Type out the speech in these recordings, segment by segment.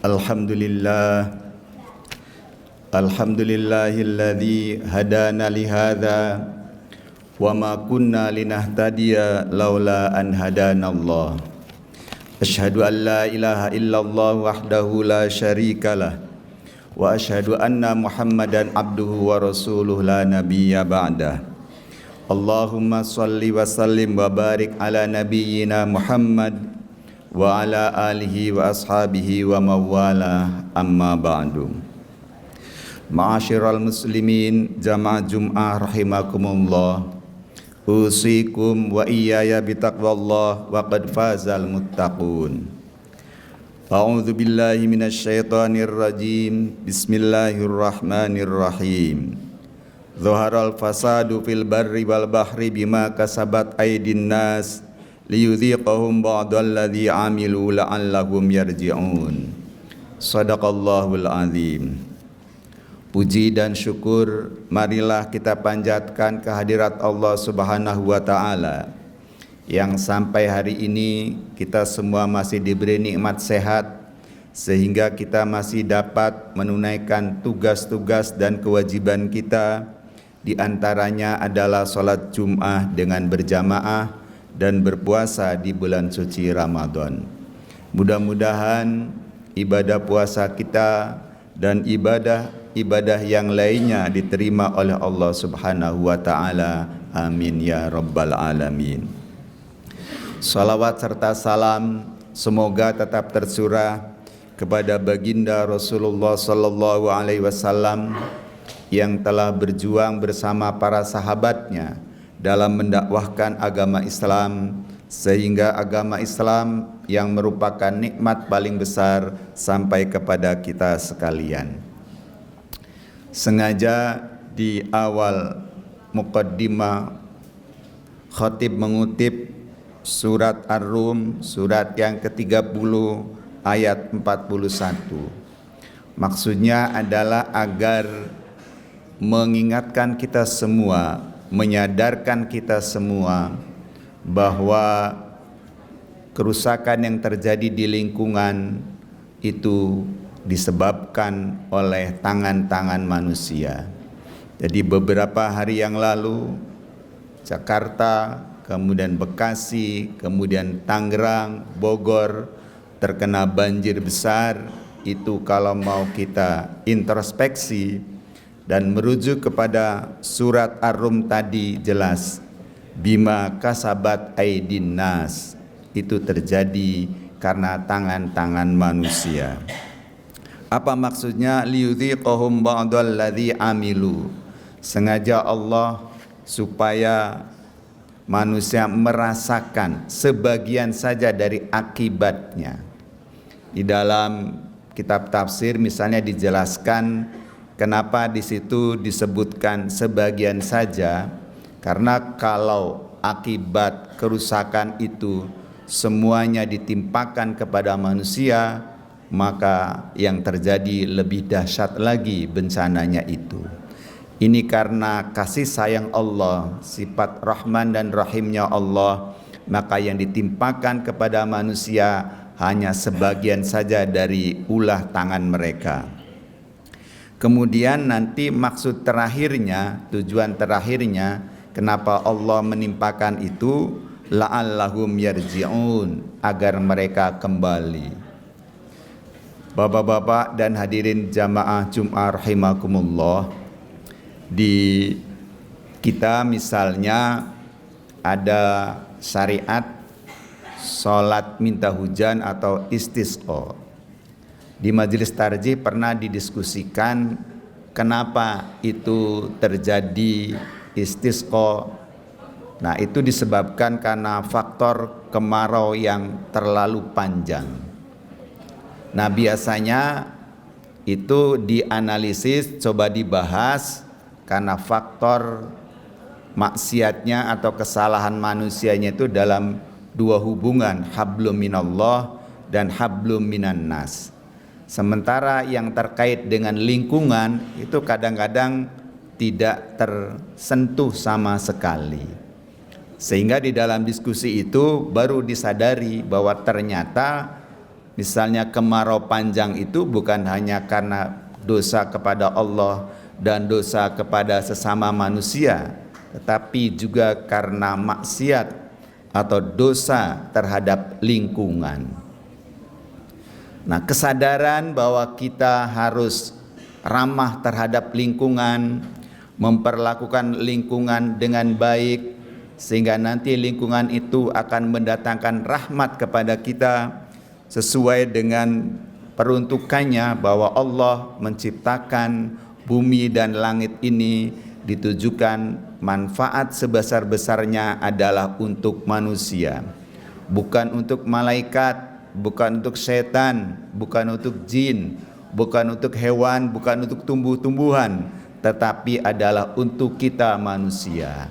Alhamdulillah, alhamdulillahilladzi hadana lihadza wa ma kunna linahtadiya laula an hadanallah. Asyhadu an la ilaha illallah wahdahu la syarikalah wa asyhadu anna Muhammadan abduhu wa rasuluh la nabiyya ba'dah. Allahumma shalli wa sallim wa barik ala nabiyyina Muhammad wa ala alihi wa ashabihi wa mawala, amma ba'du. Ma'asyiral muslimin jamaah Jum'ah rahimakumullah, usikum wa iyaya bitaqwallah wa qad fazal muttaqun. A'udzu billahi minasyaitonir rajim. Bismillahirrahmanirrahim. Zaharal fasadu fil barri wal bahri bima kasabat aydin nas liyudhiqahum ba'dalladzi amilu la'allahum yarji'un. Shadaqallahul azim. Puji dan syukur marilah kita panjatkan kehadirat Allah Subhanahu wa taala yang sampai hari ini kita semua masih diberi nikmat sehat sehingga kita masih dapat menunaikan tugas-tugas dan kewajiban kita, di antaranya adalah salat Jum'ah dengan berjamaah dan berpuasa di bulan suci Ramadan. Mudah-mudahan ibadah puasa kita dan ibadah yang lainnya diterima oleh Allah Subhanahu wa taala. Amin ya rabbal alamin. Salawat serta salam semoga tetap tercurah kepada baginda Rasulullah sallallahu alaihi wasallam yang telah berjuang bersama para sahabatnya dalam mendakwahkan agama Islam, sehingga agama Islam yang merupakan nikmat paling besar sampai kepada kita sekalian. Sengaja di awal muqaddimah khatib mengutip surat Ar-Rum, surat yang ke-30 ayat 41. Maksudnya adalah agar mengingatkan kita semua, menyadarkan kita semua bahwa kerusakan yang terjadi di lingkungan itu disebabkan oleh tangan-tangan manusia. Jadi beberapa hari yang lalu Jakarta, kemudian Bekasi, kemudian Tangerang, Bogor terkena banjir besar. Itu kalau mau kita introspeksi dan merujuk kepada surat Ar-Rum tadi jelas, bima kasabat aydin nas, itu terjadi karena tangan-tangan manusia. Apa maksudnya? Liyudhiqahum ba'dalladzi amilu. Sengaja Allah supaya manusia merasakan sebagian saja dari akibatnya. Di dalam kitab tafsir misalnya dijelaskan kenapa di situ disebutkan sebagian saja, karena kalau akibat kerusakan itu semuanya ditimpakan kepada manusia, maka yang terjadi lebih dahsyat lagi bencananya itu. Ini karena kasih sayang Allah, sifat Rahman dan Rahimnya Allah, maka yang ditimpakan kepada manusia hanya sebagian saja dari ulah tangan mereka. Kemudian nanti maksud terakhirnya, tujuan terakhirnya, kenapa Allah menimpakan itu? La'allahum yarji'un, agar mereka kembali. Bapak-bapak dan hadirin jamaah Jum'ah rahimakumullah, di kita misalnya ada syariat sholat minta hujan atau istisqa. Di majelis tarjih pernah didiskusikan kenapa itu terjadi istisqa. Nah, itu disebabkan karena faktor kemarau yang terlalu panjang. Nah, biasanya itu dianalisis, coba dibahas karena faktor maksiatnya atau kesalahan manusianya itu dalam dua hubungan, hablum minallah dan hablum minan nas. Sementara yang terkait dengan lingkungan itu kadang-kadang tidak tersentuh sama sekali. Sehingga di dalam diskusi itu baru disadari bahwa ternyata Misalnya kemarau panjang itu bukan hanya karena dosa kepada Allah dan dosa kepada sesama manusia, tetapi juga karena maksiat atau dosa terhadap lingkungan. Nah, kesadaran bahwa kita harus ramah terhadap lingkungan, memperlakukan lingkungan dengan baik, sehingga nanti lingkungan itu akan mendatangkan rahmat kepada kita sesuai dengan peruntukannya, bahwa Allah menciptakan bumi dan langit ini ditujukan manfaat sebesar-besarnya adalah untuk manusia, bukan untuk malaikat, bukan untuk setan, bukan untuk jin, bukan untuk hewan, bukan untuk tumbuh-tumbuhan, tetapi adalah untuk kita manusia.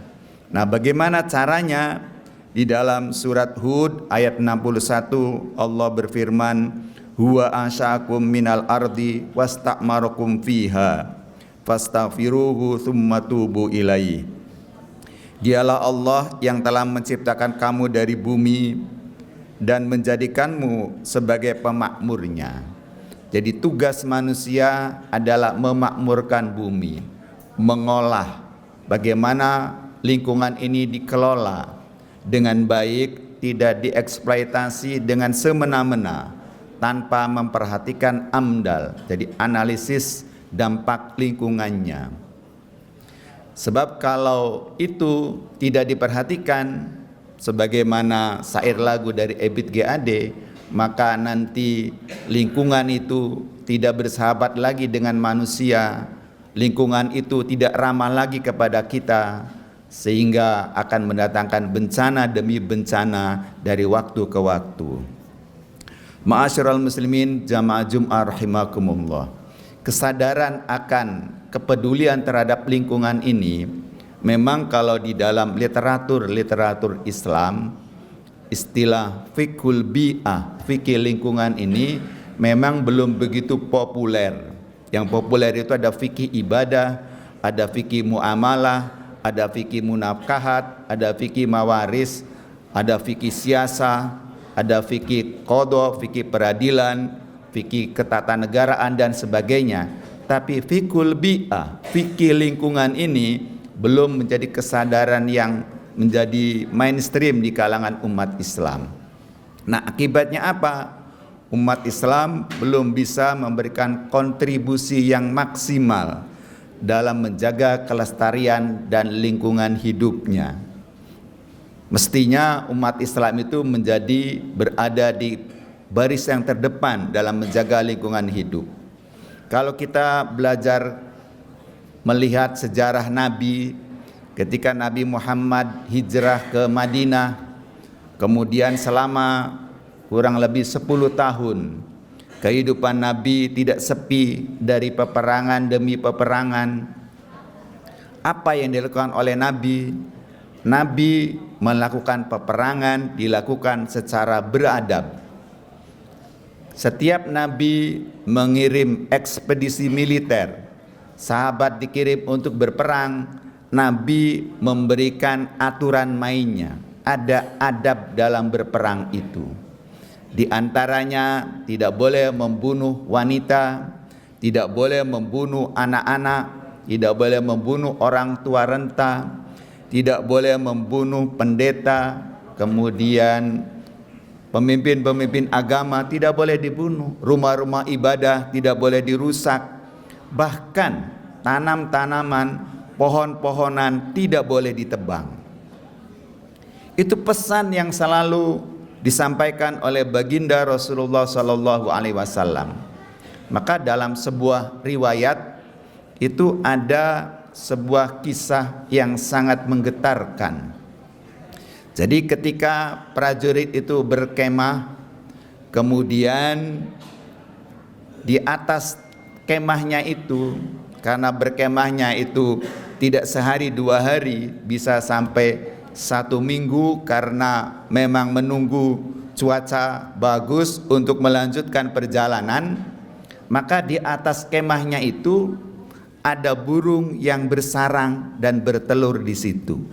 Nah, bagaimana caranya? Di dalam surat Hud ayat 61 Allah berfirman, huwa ansha'akum minal ardi wasta'marakum fiha fastaghfiruhu tsumma tubu ilaihi. Dialah Allah yang telah menciptakan kamu dari bumi dan menjadikanmu sebagai pemakmurnya. Jadi tugas manusia adalah memakmurkan bumi, mengolah bagaimana lingkungan ini dikelola dengan baik, tidak dieksploitasi dengan semena-mena tanpa memperhatikan amdal, jadi analisis dampak lingkungannya. Sebab kalau itu tidak diperhatikan, sebagaimana syair lagu dari Ebit GAD, maka nanti lingkungan itu tidak bersahabat lagi dengan manusia, lingkungan itu tidak ramah lagi kepada kita, sehingga akan mendatangkan bencana demi bencana dari waktu ke waktu. Ma'asyiral muslimin jamaah Jum'ah rahimakumullah. Kesadaran akan kepedulian terhadap lingkungan ini memang kalau di dalam literatur Islam, istilah fikul bi'ah, fikih lingkungan ini memang belum begitu populer. Yang populer itu ada fikih ibadah, ada fikih muamalah, ada fikih munafkahat, ada fikih mawaris, ada fikih siasa, ada fikih qadha, fikih peradilan, fikih ketatanegaraan dan sebagainya. Tapi fikul bi'ah, fikih lingkungan ini belum menjadi kesadaran yang menjadi mainstream di kalangan umat Islam. Nah, akibatnya apa? Umat Islam belum bisa memberikan kontribusi yang maksimal dalam menjaga kelestarian dan lingkungan hidupnya. Mestinya umat Islam itu berada di baris yang terdepan dalam menjaga lingkungan hidup. Kalau kita belajar melihat sejarah Nabi, ketika Nabi Muhammad hijrah ke Madinah, kemudian selama kurang lebih 10 tahun kehidupan Nabi tidak sepi dari peperangan demi peperangan. Apa yang dilakukan oleh Nabi? Nabi melakukan peperangan dilakukan secara beradab. Setiap Nabi mengirim ekspedisi militer, sahabat dikirim untuk berperang, Nabi memberikan aturan mainnya. Ada adab dalam berperang itu. Di antaranya tidak boleh membunuh wanita, tidak boleh membunuh anak-anak, tidak boleh membunuh orang tua renta, tidak boleh membunuh pendeta, kemudian pemimpin-pemimpin agama tidak boleh dibunuh, rumah-rumah ibadah tidak boleh dirusak, bahkan tanam-tanaman, pohon-pohonan tidak boleh ditebang. Itu pesan yang selalu disampaikan oleh baginda Rasulullah sallallahu alaihi wasallam. Maka dalam sebuah riwayat itu ada sebuah kisah yang sangat menggetarkan. Jadi ketika prajurit itu berkemah, kemudian di atas kemahnya itu, karena berkemahnya itu tidak sehari 2 hari, bisa sampai 1 minggu karena memang menunggu cuaca bagus untuk melanjutkan perjalanan, maka di atas kemahnya itu ada burung yang bersarang dan bertelur di situ.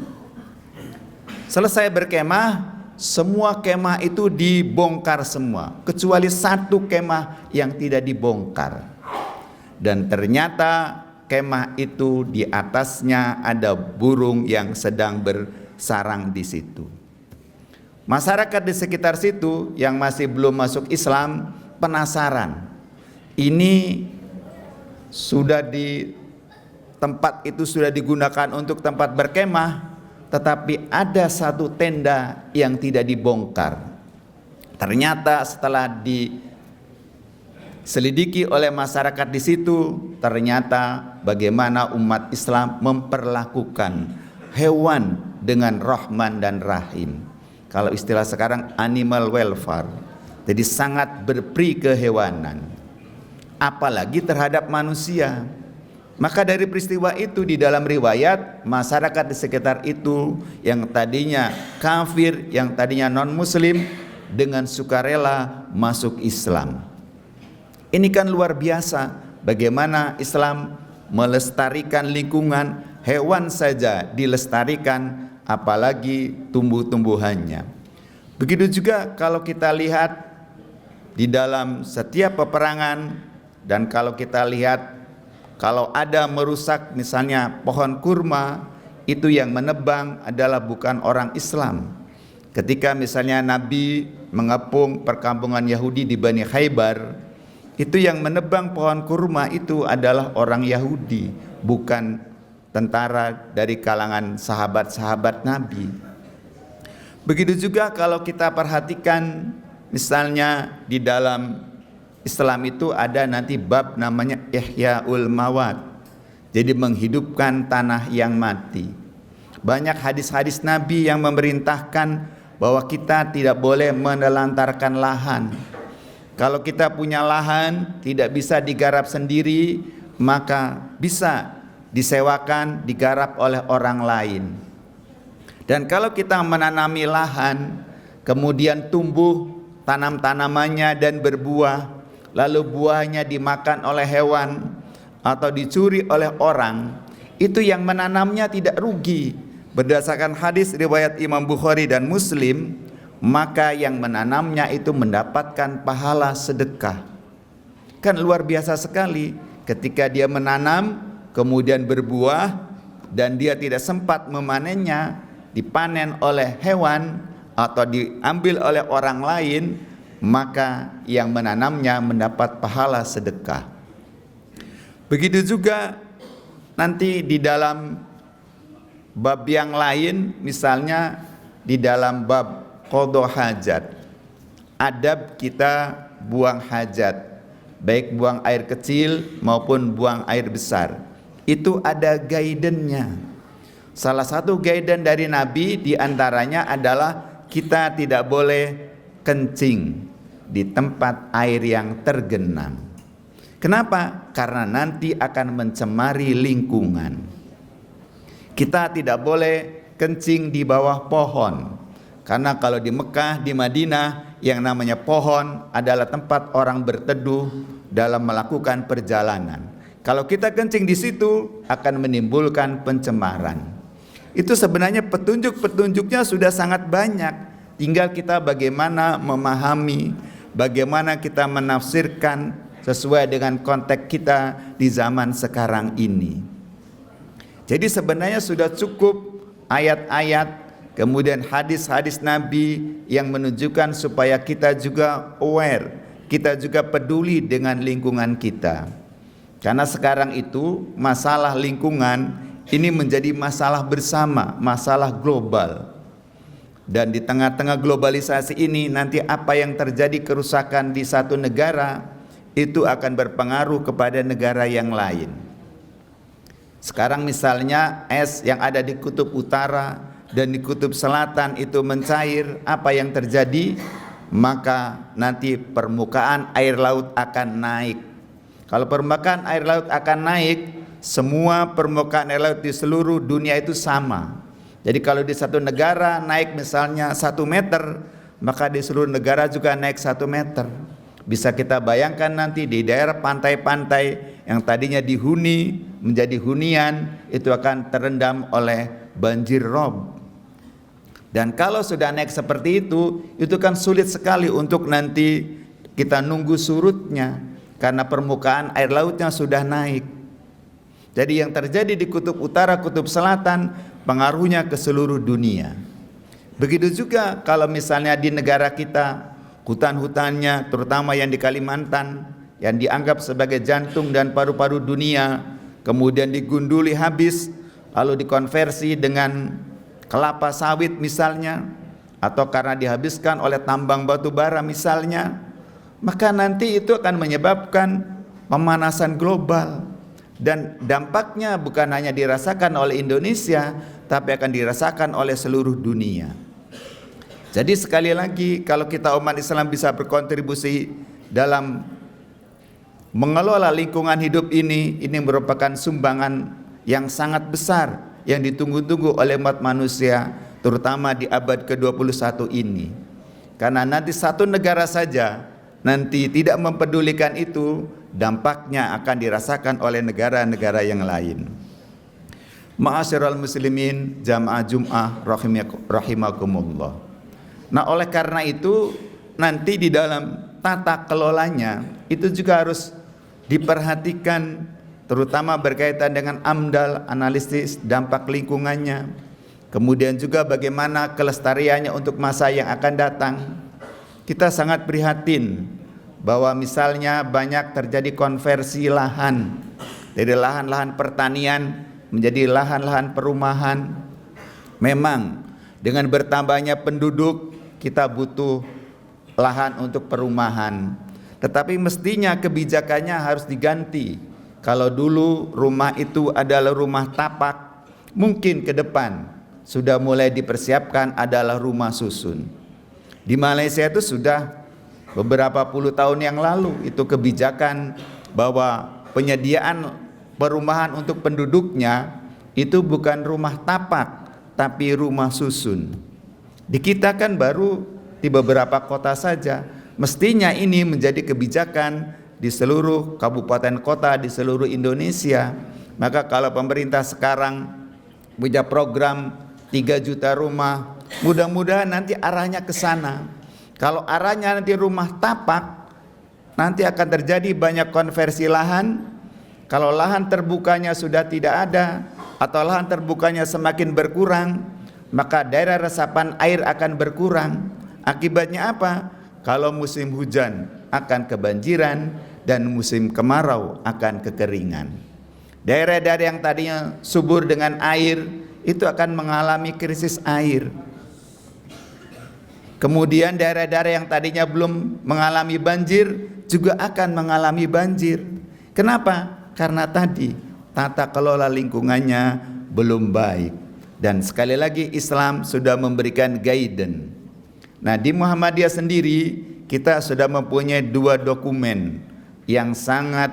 Selesai berkemah, semua kemah itu dibongkar semua, kecuali satu kemah yang tidak dibongkar. Dan ternyata kemah itu di atasnya ada burung yang sedang bersarang di situ. Masyarakat di sekitar situ yang masih belum masuk Islam penasaran. Ini sudah di tempat itu sudah digunakan untuk tempat berkemah, tetapi ada satu tenda yang tidak dibongkar. Ternyata setelah diselidiki oleh masyarakat di situ, ternyata bagaimana umat Islam memperlakukan hewan dengan Rahman dan Rahim. Kalau istilah sekarang animal welfare. Jadi sangat berperi kehewanan. Apalagi terhadap manusia. Maka dari peristiwa itu di dalam riwayat, masyarakat di sekitar itu yang tadinya kafir, yang tadinya non-muslim, dengan sukarela masuk Islam. Ini kan luar biasa bagaimana Islam melestarikan lingkungan, hewan saja dilestarikan, apalagi tumbuh-tumbuhannya. Begitu juga kalau kita lihat di dalam setiap peperangan, dan kalau kita lihat kalau ada merusak misalnya pohon kurma, itu yang menebang adalah bukan orang Islam. Ketika misalnya Nabi mengepung perkampungan Yahudi di Bani Khaybar, itu yang menebang pohon kurma itu adalah orang Yahudi, bukan tentara dari kalangan sahabat-sahabat Nabi. Begitu juga kalau kita perhatikan misalnya di dalam Islam itu ada nanti bab namanya Ihya'ul Mawat, jadi menghidupkan tanah yang mati. Banyak hadis-hadis Nabi yang memerintahkan bahwa kita tidak boleh menelantarkan lahan. Kalau kita punya lahan tidak bisa digarap sendiri, maka bisa disewakan, digarap oleh orang lain. Dan kalau kita menanami lahan, kemudian tumbuh tanam-tanamannya dan berbuah, lalu buahnya dimakan oleh hewan atau dicuri oleh orang, itu yang menanamnya tidak rugi. Berdasarkan hadis riwayat Imam Bukhari dan Muslim, maka yang menanamnya itu mendapatkan pahala sedekah. Kan luar biasa sekali ketika dia menanam kemudian berbuah dan dia tidak sempat memanennya, dipanen oleh hewan atau diambil oleh orang lain, maka yang menanamnya mendapat pahala sedekah. Begitu juga nanti di dalam bab yang lain, misalnya di dalam bab qadha hajat, adab kita buang hajat, baik buang air kecil maupun buang air besar, itu ada guidance-nya. Salah satu guidance dari Nabi diantaranya adalah kita tidak boleh kencing di tempat air yang tergenang. Kenapa? Karena nanti akan mencemari lingkungan. Kita tidak boleh kencing di bawah pohon, karena kalau di Mekah, di Madinah, yang namanya pohon adalah tempat orang berteduh dalam melakukan perjalanan. Kalau kita kencing di situ akan menimbulkan pencemaran. Itu sebenarnya petunjuk-petunjuknya sudah sangat banyak. Tinggal kita bagaimana memahami, bagaimana kita menafsirkan sesuai dengan konteks kita di zaman sekarang ini. Jadi sebenarnya sudah cukup ayat-ayat, kemudian hadis-hadis Nabi yang menunjukkan supaya kita juga aware, kita juga peduli dengan lingkungan kita. Karena sekarang itu masalah lingkungan ini menjadi masalah bersama, masalah global. Dan di tengah-tengah globalisasi ini nanti apa yang terjadi kerusakan di satu negara itu akan berpengaruh kepada negara yang lain. Sekarang misalnya es yang ada di kutub utara dan di kutub selatan itu mencair, apa yang terjadi? Maka nanti permukaan air laut akan naik. Kalau permukaan air laut akan naik, semua permukaan air laut di seluruh dunia itu sama. Jadi kalau di satu negara naik misalnya 1 meter, maka di seluruh negara juga naik 1 meter. Bisa kita bayangkan nanti di daerah pantai-pantai yang tadinya dihuni menjadi hunian, itu akan terendam oleh banjir rob. Dan kalau sudah naik seperti itu kan sulit sekali untuk nanti kita nunggu surutnya, karena permukaan air lautnya sudah naik. Jadi yang terjadi di kutub utara, kutub selatan, pengaruhnya ke seluruh dunia. Begitu juga kalau misalnya di negara kita, hutan-hutannya terutama yang di Kalimantan, yang dianggap sebagai jantung dan paru-paru dunia, kemudian digunduli habis, lalu dikonversi dengan kelapa sawit misalnya, atau karena dihabiskan oleh tambang batu bara misalnya, maka nanti itu akan menyebabkan pemanasan global. Dan dampaknya bukan hanya dirasakan oleh Indonesia, tapi akan dirasakan oleh seluruh dunia. Jadi sekali lagi, kalau kita umat Islam bisa berkontribusi dalam mengelola lingkungan hidup ini merupakan sumbangan yang sangat besar yang ditunggu-tunggu oleh umat manusia, terutama di abad ke-21 ini. Karena nanti satu negara saja nanti tidak mempedulikan itu, dampaknya akan dirasakan oleh negara-negara yang lain. Ma'asyiral muslimin jamaah Jum'ah rahimakumullah. Nah, oleh karena itu nanti di dalam tata kelolanya itu juga harus diperhatikan, terutama berkaitan dengan AMDAL, analisis dampak lingkungannya, kemudian juga bagaimana kelestariannya untuk masa yang akan datang. Kita sangat prihatin bahwa misalnya banyak terjadi konversi lahan dari lahan-lahan pertanian menjadi lahan-lahan perumahan. Memang dengan bertambahnya penduduk kita butuh lahan untuk perumahan, tetapi mestinya kebijakannya harus diganti. Kalau dulu rumah itu adalah rumah tapak, mungkin ke depan sudah mulai dipersiapkan adalah rumah susun. Di Malaysia itu sudah beberapa puluh tahun yang lalu itu kebijakan bahwa penyediaan perumahan untuk penduduknya itu bukan rumah tapak tapi rumah susun. Di kita kan baru di beberapa kota saja. Mestinya ini menjadi kebijakan di seluruh kabupaten kota di seluruh Indonesia. Maka kalau pemerintah sekarang punya program 3 juta rumah, mudah-mudahan nanti arahnya ke sana. Kalau arahnya nanti rumah tapak, nanti akan terjadi banyak konversi lahan. Kalau lahan terbukanya sudah tidak ada atau lahan terbukanya semakin berkurang, maka daerah resapan air akan berkurang. Akibatnya apa? Kalau musim hujan akan kebanjiran dan musim kemarau akan kekeringan. Daerah-daerah yang tadinya subur dengan air itu akan mengalami krisis air. Kemudian daerah-daerah yang tadinya belum mengalami banjir juga akan mengalami banjir. Kenapa? Karena tadi tata kelola lingkungannya belum baik. Dan sekali lagi Islam sudah memberikan guidance. Nah, di Muhammadiyah sendiri kita sudah mempunyai 2 dokumen yang sangat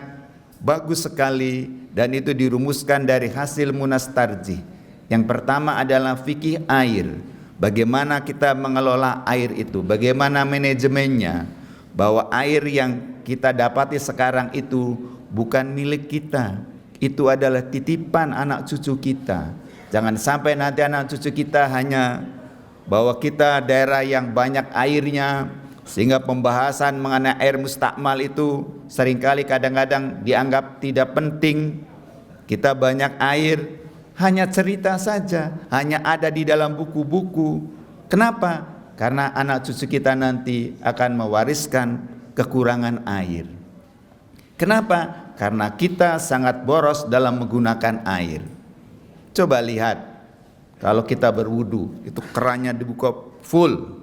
bagus sekali, dan itu dirumuskan dari hasil Munas Tarjih. Yang pertama adalah fikih air. Bagaimana kita mengelola air itu, bagaimana manajemennya, bahwa air yang kita dapati sekarang itu bukan milik kita, itu adalah titipan anak cucu kita. Jangan sampai nanti anak cucu kita hanya bahwa kita daerah yang banyak airnya, sehingga pembahasan mengenai air mustakmal itu seringkali kadang-kadang dianggap tidak penting. Kita banyak air, hanya cerita saja, hanya ada di dalam buku-buku. Kenapa? Karena anak cucu kita nanti akan mewariskan kekurangan air. Kenapa? Karena kita sangat boros dalam menggunakan air. Coba lihat, kalau kita berwudu, itu kerannya dibuka full.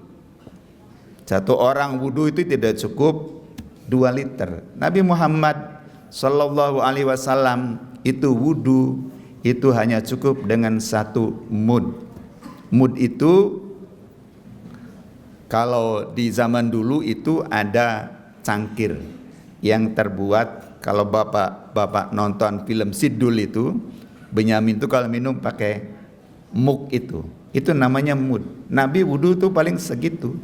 Satu orang wudu itu tidak cukup 2 liter. Nabi Muhammad sallallahu alaihi wasallam itu wudu itu hanya cukup dengan 1 mud. Mud itu kalau di zaman dulu itu ada cangkir yang terbuat, kalau bapak nonton film Sidul itu, Benyamin itu kalau minum pakai muk itu namanya mud. Nabi wudu itu paling segitu.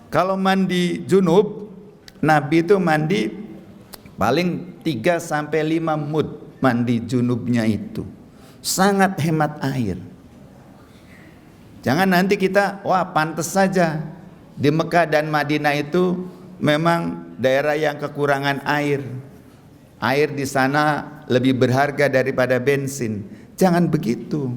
Kalau mandi junub, Nabi itu mandi paling 3 sampai 5 mud mandi junubnya itu. Sangat hemat air. Jangan nanti kita, wah pantas saja di Mekah dan Madinah itu memang daerah yang kekurangan air. Air di sana lebih berharga daripada bensin. Jangan begitu.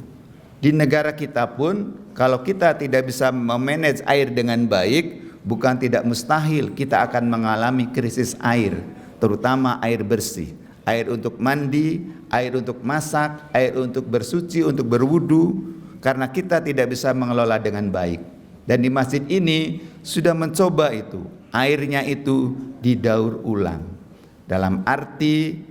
Di negara kita pun kalau kita tidak bisa memanage air dengan baik, bukan tidak mustahil kita akan mengalami krisis air, terutama air bersih. Air untuk mandi, air untuk masak, air untuk bersuci, untuk berwudu, karena kita tidak bisa mengelola dengan baik. Dan di masjid ini sudah mencoba itu, airnya itu didaur ulang. Dalam arti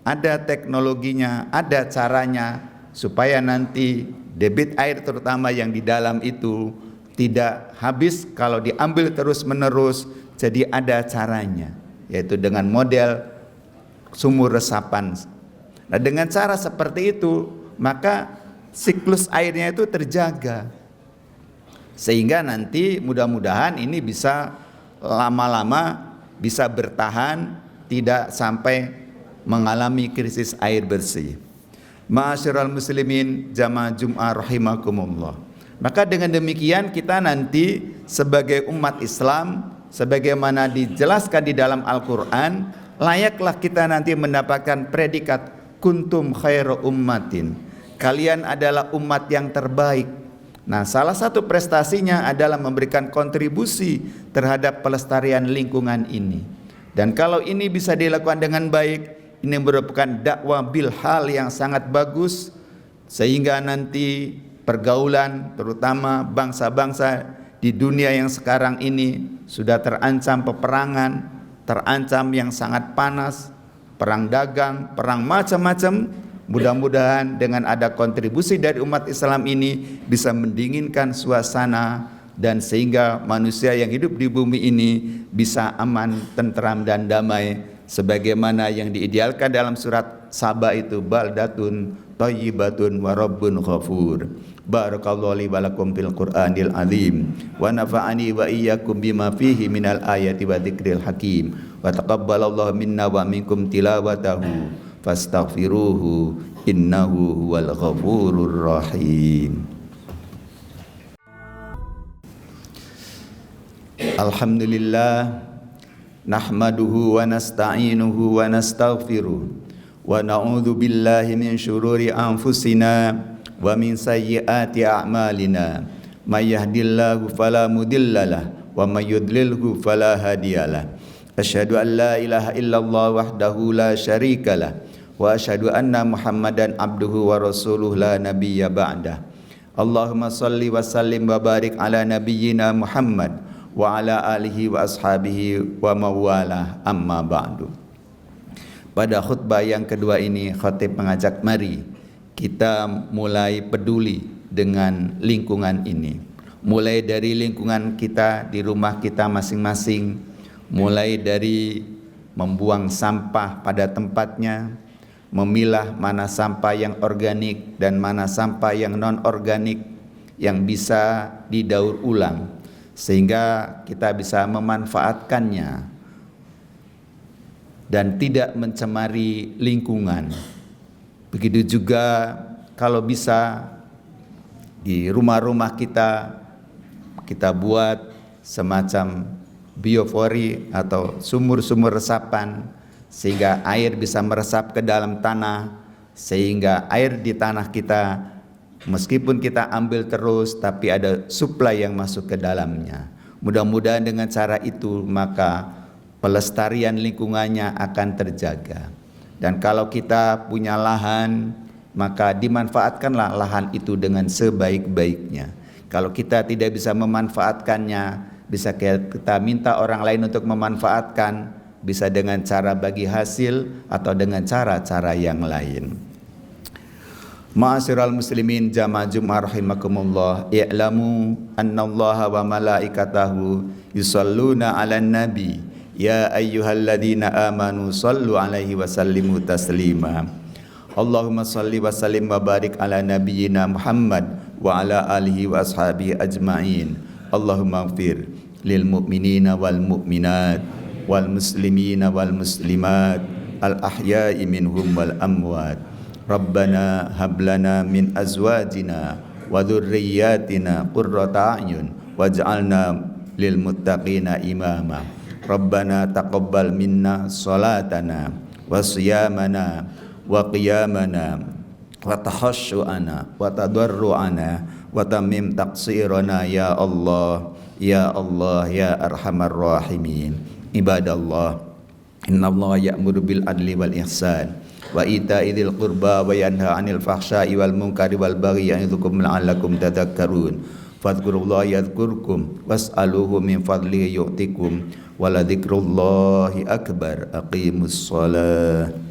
ada teknologinya, ada caranya supaya nanti debit air terutama yang di dalam itu tidak habis kalau diambil terus menerus. Jadi ada caranya, yaitu dengan model sumur resapan. Nah, dengan cara seperti itu maka siklus airnya itu terjaga, sehingga nanti mudah-mudahan ini bisa lama-lama bisa bertahan, tidak sampai mengalami krisis air bersih. Ma'asyiral muslimin jamaah Jum'ah rahimakumullah. Maka dengan demikian kita nanti sebagai umat Islam, sebagaimana dijelaskan di dalam Al-Quran, layaklah kita nanti mendapatkan predikat kuntum khairu ummatin. Kalian adalah umat yang terbaik. Nah, salah satu prestasinya adalah memberikan kontribusi terhadap pelestarian lingkungan ini. Dan kalau ini bisa dilakukan dengan baik, ini merupakan dakwah bil hal yang sangat bagus, sehingga nanti pergaulan terutama bangsa-bangsa di dunia yang sekarang ini sudah terancam peperangan, terancam yang sangat panas, perang dagang, perang macam-macam. Mudah-mudahan dengan ada kontribusi dari umat Islam ini bisa mendinginkan suasana, dan sehingga manusia yang hidup di bumi ini bisa aman, tentram dan damai sebagaimana yang diidealkan dalam surat Saba itu, baldatun thayyibatun wa rabbun ghafur. Barakallahu li wa lakum fil Qur'anil azim wa nafa'ani wa iyyakum bima fihi minal ayati wa dzikril hakim wa taqabbalallahu minna wa minkum tilawatahu fastaghfiruhu innahu huwal ghafurur rahim. Alhamdulillah nahmaduhu wa nasta'inuhu wa nastaghfiruh wa na'udzu billahi min syururi anfusina wa min sayyiati a'malina may yahdihillahu fala mudhillalah wa may yudlilhu fala hadiyalah. Asyhadu an la ilaha illallah wahdahu la syarikalah wa asyhadu anna Muhammadan abduhu wa rasuluh la nabiyya ba'dah. Allahumma salli wa sallim wa barik ala nabiyyina Muhammad wa ala alihi wa ashabihi wa mawalah, amma ba'du. Pada khutbah yang kedua ini khatib mengajak mari kita mulai peduli dengan lingkungan ini. Mulai dari lingkungan kita di rumah kita masing-masing, mulai dari membuang sampah pada tempatnya, memilah mana sampah yang organik dan mana sampah yang non-organik yang bisa didaur ulang, sehingga kita bisa memanfaatkannya dan tidak mencemari lingkungan. Begitu juga kalau bisa di rumah-rumah kita buat semacam biofori atau sumur-sumur resapan, sehingga air bisa meresap ke dalam tanah, sehingga air di tanah kita meskipun kita ambil terus tapi ada suplai yang masuk ke dalamnya. Mudah-mudahan dengan cara itu maka pelestarian lingkungannya akan terjaga. Dan kalau kita punya lahan, maka dimanfaatkanlah lahan itu dengan sebaik-baiknya. Kalau kita tidak bisa memanfaatkannya, bisa kita minta orang lain untuk memanfaatkan, bisa dengan cara bagi hasil atau dengan cara-cara yang lain. Ma'asyiral muslimin jamaah Jum'ah rahimakumullah, i'lamu annallaha wa malaikatahu yusalluna 'alan nabi ya ayyuhalladzina amanu sallu 'alaihi wa sallimu taslima. Allahumma salli wa sallim wa barik ala nabiyyina Muhammad wa ala alihi wa ashabihi ajma'in. Allahumma ighfir lil mu'minina wal mu'minat wal muslimina wal muslimat al ahya'i minhum wal amwat. Rabbana hab lana min azwajina wa dzurriyyatina qurrata a'yun waj'alna lil muttaqina imama. Rabbana taqabbal minna salatana wa siyamana wa qiyamana wa tahassu'ana wa tadarru'ana wa tamim taqsirana ya Allah ya Allah ya arhamar rahimin. Ibadallah, innallaha ya'muru bil adli wal ihsan wa ita'i dzil qurba wa yanha 'anil fahsya'i wal munkari wal baghi ya'idzukum la'allakum tadhakkarun. Fadhkurullaha yadhkurkum was'aluhu min fadlihi yu'tikum wa la dzikrullahi akbar. Aqimus shalah.